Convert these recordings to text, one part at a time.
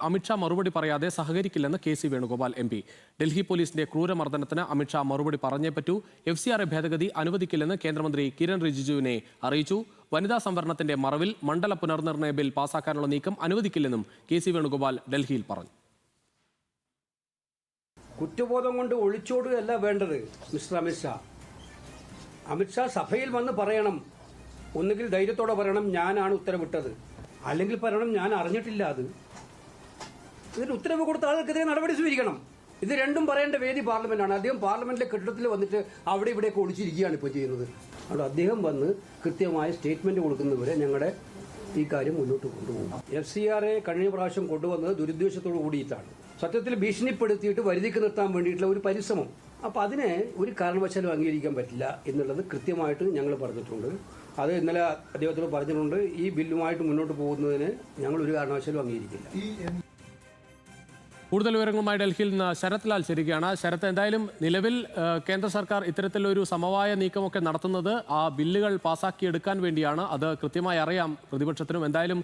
അമിത്ഷാ മറുപടി പറയാതെ സഹകരിക്കില്ലെന്ന് K C. Venugopal M P. Delhi പോലീസിന്റെ ക്രൂരമർദ്ദനത്തിന് അമിത്ഷാ മറുപടി പറഞ്ഞേ പറ്റൂ. FCRA ഭേദഗതി അനുവദിക്കില്ലെന്ന് കേന്ദ്രമന്ത്രി കിരൺ റിജിജുവിനെ അറിയിച്ചു. വനിതാ സംവരണത്തിന്റെ മറവിൽ മണ്ഡല പുനർനിർണയ ബിൽ പാസാക്കാനുള്ള നീക്കം അനുവദിക്കില്ലെന്നും കെ.സി. വേണുഗോപാൽ ഡൽഹിയിൽ പറഞ്ഞു. കുറ്റബോധം കൊണ്ട് ഒളിച്ചോടുകയല്ല വേണ്ടത് മിസ്റ്റർ അമിത്ഷാ. അമിത്ഷാ സഭയിൽ വന്ന് പറയണം. ഒന്നുകിൽ ധൈര്യത്തോടെ പറയണം ഞാനാണ് ഉത്തരവിട്ടത്, അല്ലെങ്കിൽ പറയണം ഞാൻ അറിഞ്ഞിട്ടില്ല. ഇതിന് ഉത്തരവ് കൊടുത്ത ആൾക്കെതിരെ നടപടി സ്വീകരിക്കണം. ഇത് രണ്ടും പറയേണ്ട വേദി പാർലമെന്റാണ്. അദ്ദേഹം പാർലമെന്റിലെ കെട്ടിടത്തിൽ വന്നിട്ട് അവിടെ ഇവിടെയൊക്കെ ഒളിച്ചിരിക്കുകയാണ് ഇപ്പോൾ ചെയ്യുന്നത്. അവിടെ അദ്ദേഹം വന്ന് കൃത്യമായ സ്റ്റേറ്റ്മെന്റ് കൊടുക്കുന്നവരെ ഞങ്ങളുടെ ഈ കാര്യം മുന്നോട്ട് കൊണ്ടുപോകും. FCRA കഴിഞ്ഞ പ്രാവശ്യം കൊണ്ടുവന്നത് ദുരുദ്ദേശത്തോട് കൂടിയിട്ടാണ്. സത്യത്തിൽ ഭീഷണിപ്പെടുത്തിയിട്ട് വരുതിക്ക് നിർത്താൻ വേണ്ടിയിട്ടുള്ള ഒരു പരിശ്രമം. അപ്പൊ അതിനെ ഒരു കാരണവശാലും അംഗീകരിക്കാൻ പറ്റില്ല എന്നുള്ളത് കൃത്യമായിട്ട് ഞങ്ങൾ പറഞ്ഞിട്ടുണ്ട്. അത് ഇന്നലെ അദ്ദേഹത്തോട് പറഞ്ഞിട്ടുണ്ട്. ഈ ബില്ലുമായിട്ട് മുന്നോട്ട് പോകുന്നതിന് ഞങ്ങൾ ഒരു കാരണവശാലും അംഗീകരിക്കില്ല. കൂടുതൽ വിവരങ്ങളുമായി ഡൽഹിയിൽ നിന്ന് ശരത് ലാൽ ചേരുകയാണ്. ശരത്, എന്തായാലും നിലവിൽ കേന്ദ്ര സർക്കാർ ഇത്തരത്തിലൊരു സമവായ നീക്കമൊക്കെ നടത്തുന്നത് ആ ബില്ലുകൾ പാസാക്കിയെടുക്കാൻ വേണ്ടിയാണ്. അത് കൃത്യമായി അറിയാം പ്രതിപക്ഷത്തിനും. എന്തായാലും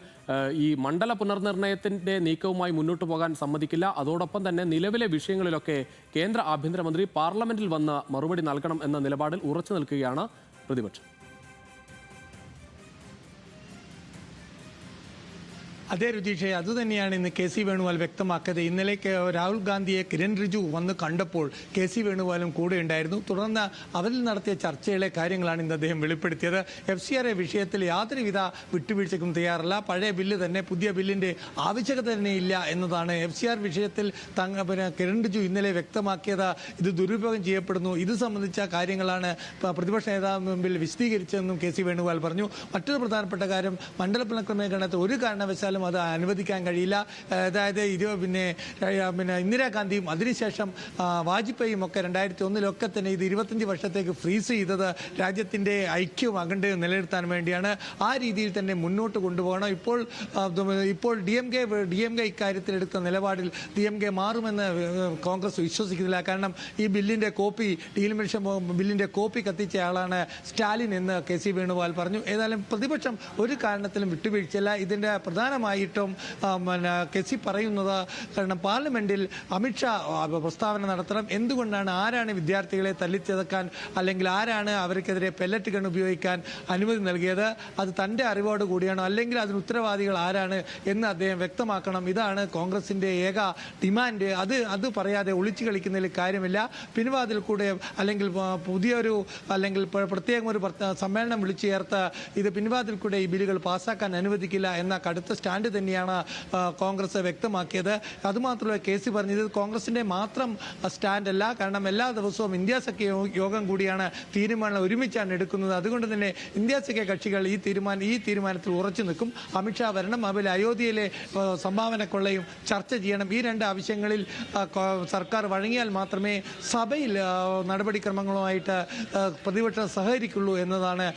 ഈ മണ്ഡല പുനർനിർണയത്തിന്റെ നീക്കവുമായി മുന്നോട്ട് പോകാൻ സമ്മതിക്കില്ല. അതോടൊപ്പം തന്നെ നിലവിലെ വിഷയങ്ങളിലൊക്കെ കേന്ദ്ര ആഭ്യന്തരമന്ത്രി പാർലമെന്റിൽ വന്ന് മറുപടി നൽകണം എന്ന നിലപാടിൽ ഉറച്ചു നിൽക്കുകയാണ് പ്രതിപക്ഷം. അതേ രുചീഷെ, അതുതന്നെയാണ് ഇന്ന് കെ.സി. വേണുഗോപാൽ വ്യക്തമാക്കിയത്. ഇന്നലെ രാഹുൽ ഗാന്ധിയെ കിരൺ റിജു വന്ന് കണ്ടപ്പോൾ കെ.സി. വേണുഗോപാലും കൂടെ ഉണ്ടായിരുന്നു. തുടർന്ന് അവരിൽ നടത്തിയ ചർച്ചയിലെ കാര്യങ്ങളാണ് ഇന്ന് അദ്ദേഹം വെളിപ്പെടുത്തിയത്. FCRA വിഷയത്തിൽ യാതൊരുവിധ വിട്ടുവീഴ്ചയ്ക്കും തയ്യാറല്ല. പഴയ ബില്ല് തന്നെ, പുതിയ ബില്ലിന്റെ ആവശ്യകത തന്നെ ഇല്ല എന്നതാണ് FCR വിഷയത്തിൽ കിരൺ റിജു ഇന്നലെ വ്യക്തമാക്കിയത്. ഇത് ദുരുപയോഗം ചെയ്യപ്പെടുന്നു. ഇത് സംബന്ധിച്ച കാര്യങ്ങളാണ് പ്രതിപക്ഷ നേതാവിന് മുമ്പിൽ വിശദീകരിച്ചതെന്നും കെ.സി. വേണുഗോപാൽ പറഞ്ഞു. മറ്റൊരു പ്രധാനപ്പെട്ട കാര്യം, മണ്ഡല പുനഃക്രമീകരണത്തിൽ ഒരു കാരണവശാലും അത് അനുവദിക്കാൻ കഴിയില്ല. അതായത് പിന്നെ ഇന്ദിരാഗാന്ധിയും അതിനുശേഷം വാജ്പേയിയും ഒക്കെ 2001 തന്നെ ഇത് 25 വർഷത്തേക്ക് ഫ്രീസ് ചെയ്തത് രാജ്യത്തിന്റെ ഐക്യവും അഖണ്ഡതയും നിലനിർത്താൻ വേണ്ടിയാണ്. ആ രീതിയിൽ തന്നെ മുന്നോട്ട് കൊണ്ടുപോകണം. ഇപ്പോൾ DMK ഇക്കാര്യത്തിൽ എടുത്ത നിലപാടിൽ DMK മാറുമെന്ന് കോൺഗ്രസ് വിശ്വസിക്കുന്നില്ല. കാരണം ഈ ബില്ലിന്റെ കോപ്പി, ബില്ലിന്റെ കോപ്പി കത്തിച്ചയാളാണ് സ്റ്റാലിൻ എന്ന് കെ.സി. വേണുഗോപാൽ പറഞ്ഞു. ഏതായാലും പ്രതിപക്ഷം ഒരു കാരണത്തിലും വിട്ടുവീഴ്ചയില്ല. ഇതിന്റെ പ്രധാനമായിട്ടും കെ.സി. പറയുന്നത്, കാരണം പാർലമെന്റിൽ അമിത്ഷാ പ്രസ്താവന നടത്തണം. എന്തുകൊണ്ടാണ്, ആരാണ് വിദ്യാർത്ഥികളെ തല്ലിച്ചതക്കാൻ അല്ലെങ്കിൽ ആരാണ് അവർക്കെതിരെ പെല്ലറ്റ് ഗൺ ഉപയോഗിക്കാൻ അനുമതി നൽകിയത്? അത് തന്റെ അറിവോട് കൂടിയാണോ, അല്ലെങ്കിൽ അതിന് ഉത്തരവാദികൾ ആരാണ് എന്ന് അദ്ദേഹം വ്യക്തമാക്കണം. ഇതാണ് കോൺഗ്രസിന്റെ ഏക ഡിമാൻഡ്. അത് പറയാതെ ഒളിച്ചു കളിക്കുന്നതിൽ കാര്യമില്ല. പിൻവാതിൽ കൂടെ അല്ലെങ്കിൽ പുതിയൊരു അല്ലെങ്കിൽ പ്രത്യേകം ഒരു സമ്മേളനം വിളിച്ചു ചേർത്ത് ഇത് പിൻവാതിൽ കൂടെ ഈ ബില്ലുകൾ പാസ്സാക്കാൻ അനുവദിക്കില്ല എന്ന കടുത്ത സ്റ്റാൻഡ് തന്നെയാണ് കോൺഗ്രസ് വ്യക്തമാക്കിയത്. അതുമാത്രമല്ല, കെ.സി. പറഞ്ഞത് കോൺഗ്രസിന്റെ മാത്രം സ്റ്റാൻഡല്ല. കാരണം എല്ലാ ദിവസവും ഇന്ത്യ സഖ്യ യോഗം കൂടിയാണ് തീരുമാനം ഒരുമിച്ചാണ് എടുക്കുന്നത്. അതുകൊണ്ട് തന്നെ ഇന്ത്യ സഖ്യ കക്ഷികൾ ഈ തീരുമാനത്തിൽ ഉറച്ചു നിൽക്കും. അമിത്ഷാ വരണം, അതിൽ അയോധ്യയിലെ സംഭാവന കൊള്ളയും ചർച്ച ചെയ്യണം. ഈ രണ്ട് ആവശ്യങ്ങളിൽ സർക്കാർ വഴങ്ങിയാൽ മാത്രമേ സഭയിൽ നടപടിക്രമങ്ങളുമായിട്ട് പ്രതിപക്ഷം സഹകരിക്കുള്ളൂ എന്നതാണ്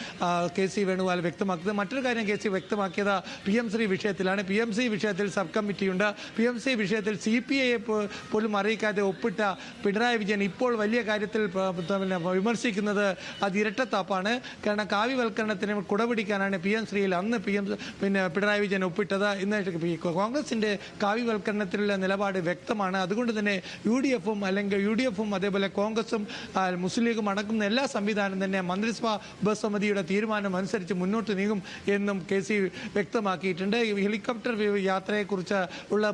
കെ.സി. വേണുഗോപാൽ വ്യക്തമാക്കിയത്. മറ്റൊരു കാര്യം കെ.സി. വ്യക്തമാക്കിയത് PMC വിഷയത്തിലാണ്. PMC വിഷയത്തിൽ സബ് കമ്മിറ്റിയുണ്ട്. PMC വിഷയത്തിൽ CPI പോലും അറിയിക്കാതെ ഒപ്പിട്ട പിണറായി വിജയൻ ഇപ്പോൾ വലിയ കാര്യത്തിൽ വിമർശിക്കുന്നത് അത് ഇരട്ടത്താപ്പാണ്. കാരണം കാവ്യവൽക്കരണത്തിന് കുടപിടിക്കാനാണ് PMCയിൽ അന്ന് പിണറായി വിജയൻ ഒപ്പിട്ടത്. ഇന്ന് കോൺഗ്രസിന്റെ കാവ്യവൽക്കരണത്തിലുള്ള നിലപാട് വ്യക്തമാണ്. അതുകൊണ്ട് തന്നെ UDF-ഉം അതേപോലെ കോൺഗ്രസും മുസ്ലിം ലീഗും അടങ്ങുന്ന എല്ലാ സംവിധാനം തന്നെ മന്ത്രിസഭാ ഉപസമിതിയുടെ തീരുമാനം അനുസരിച്ച് മുന്നോട്ട് നീങ്ങും എന്നും കെ.സി. വ്യക്തമാക്കിയിട്ടുണ്ട്. ഹെലികോപ്റ്റർ യാത്രയെക്കുറിച്ച് ഉള്ള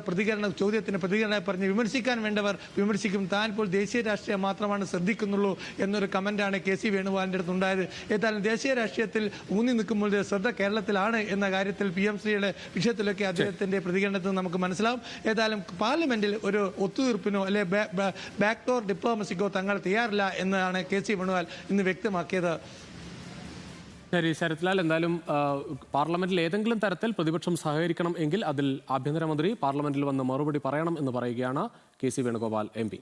ചോദ്യത്തിന് പ്രതികരണം പറഞ്ഞ് വിമർശിക്കാൻ വേണ്ടവർ വിമർശിക്കും. താൻ ഇപ്പോൾ ദേശീയ രാഷ്ട്രീയം മാത്രമാണ് ശ്രദ്ധിക്കുന്നുള്ളൂ എന്നൊരു കമന്റാണ് കെ.സി. വേണുഗോപാലിന്റെ അടുത്തുണ്ടായത്. ഏതായാലും ദേശീയ രാഷ്ട്രീയത്തിൽ ഊന്നി നിൽക്കുമ്പോൾ ശ്രദ്ധ കേരളത്തിലാണ് എന്ന കാര്യത്തിൽ PMCയുടെ വിഷയത്തിലൊക്കെ അദ്ദേഹത്തിന്റെ പ്രതികരണത്തിൽ നമുക്ക് മനസ്സിലാവും. ഏതായാലും പാർലമെന്റിൽ ഒരു ഒത്തുതീർപ്പിനോ അല്ലെ ബാക്ക്ഡോർ ഡിപ്ലോമസിക്കോ തങ്ങൾ തയ്യാറില്ല എന്നാണ് കെ.സി. വേണുഗോപാൽ ഇന്ന് വ്യക്തമാക്കിയത്. ശരി ശരത് ലാൽ, എന്തായാലും പാർലമെന്റിൽ ഏതെങ്കിലും തരത്തിൽ പ്രതിപക്ഷം സഹകരിക്കണം എങ്കിൽ അതിൽ ആഭ്യന്തരമന്ത്രി പാർലമെന്റിൽ വന്ന് മറുപടി പറയണം എന്ന് പറയുകയാണ് കെ.സി. വേണുഗോപാൽ MP.